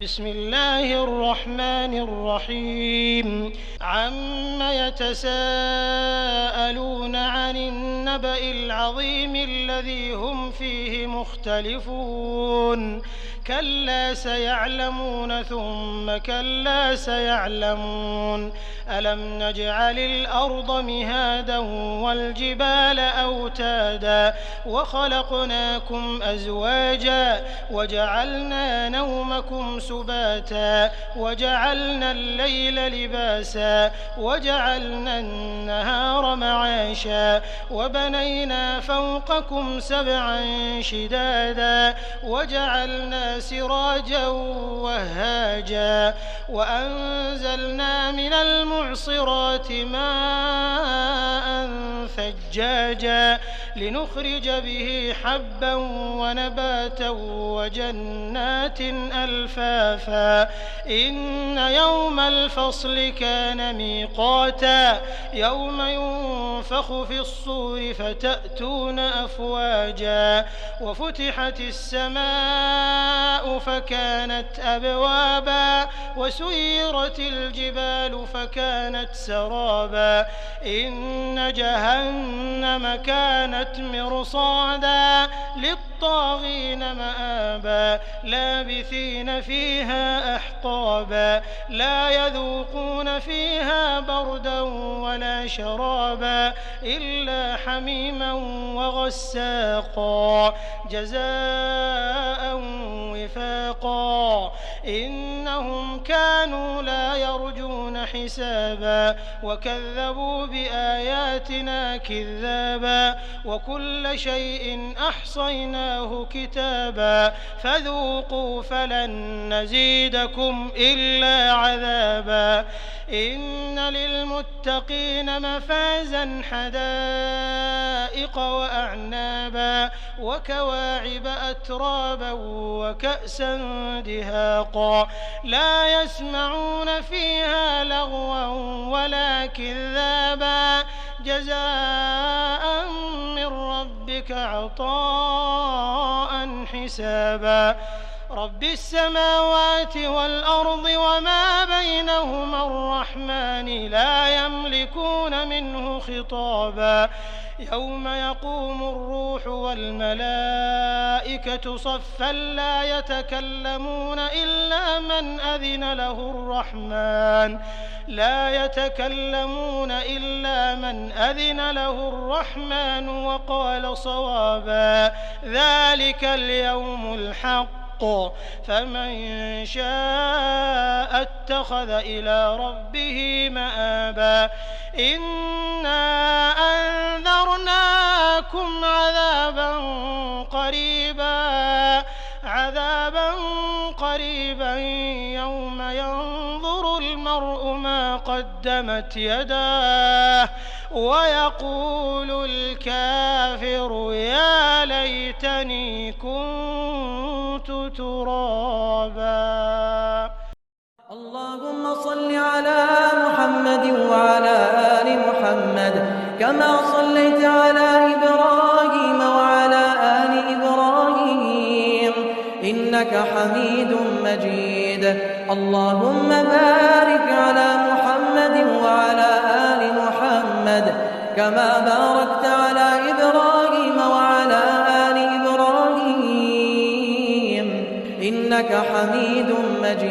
بسم الله الرحمن الرحيم عم يتساءلون عن النبأ العظيم الذي هم فيه مختلفون كلا سيعلمون ثم كلا سيعلمون ألم نجعل الأرض مهادا والجبال أوتادا وخلقناكم أزواجا وجعلنا نومكم سباتا وجعلنا الليل لباسا وجعلنا النهار معاشا وبنينا فوقكم سبعا شدادا وجعلنا سراجا وهاجا وأنزلنا من المعصرات ماء ثجاجا لنخرج به حبا ونباتا وجنات ألفافا إن يوم الفصل كان ميقاتا يوم ينفخ في الصور فتأتون أفواجا وفتحت السماء فكانت أبوابا وسيرت الجبال فكانت سرابا إن جهنم كانت مرصادا للطاغين مآبا لابثين فيها أحقابا لا يذوقون فيها بردا ولا شرابا إلا حميما وغساقا جزاء وفاقا إنهم كانوا لا يرجون حسابا وكذبوا بآياتنا كذابا وكل شيء أحصيناه كتابا فذوقوا فلن نزيدكم إلا عذابا إن للمتقين مفازا حدائق وأعنابا وكواعب أترابا وكأسا دهاقا لا يسمعون فيها لغوا ولا كذابا جزاء من ربك عطاء حسابا رب السماوات والأرض وما بينهما الرحمن لا يملكون منه خطابا يوم يقوم الروح والملائكة صفا لا يتكلمون إلا من أذن له الرحمن وقال صوابا ذلك اليوم الحق فمن شاء اتخذ إلى ربه مآبا إنا أنذرناكم عذابا قريبا يوم ينظر المرء ما قدمت يداه ويقول الكافر يا ليتني كنت ترابا. اللهم صل على محمد وعلى آل محمد كما صليت على إبراهيم وعلى آل إبراهيم إنك حميد مجيد. اللهم بارك على محمد وعلى آل محمد كما باركت على إبراهيم وعلى آل إبراهيم إنك حميد مجيد.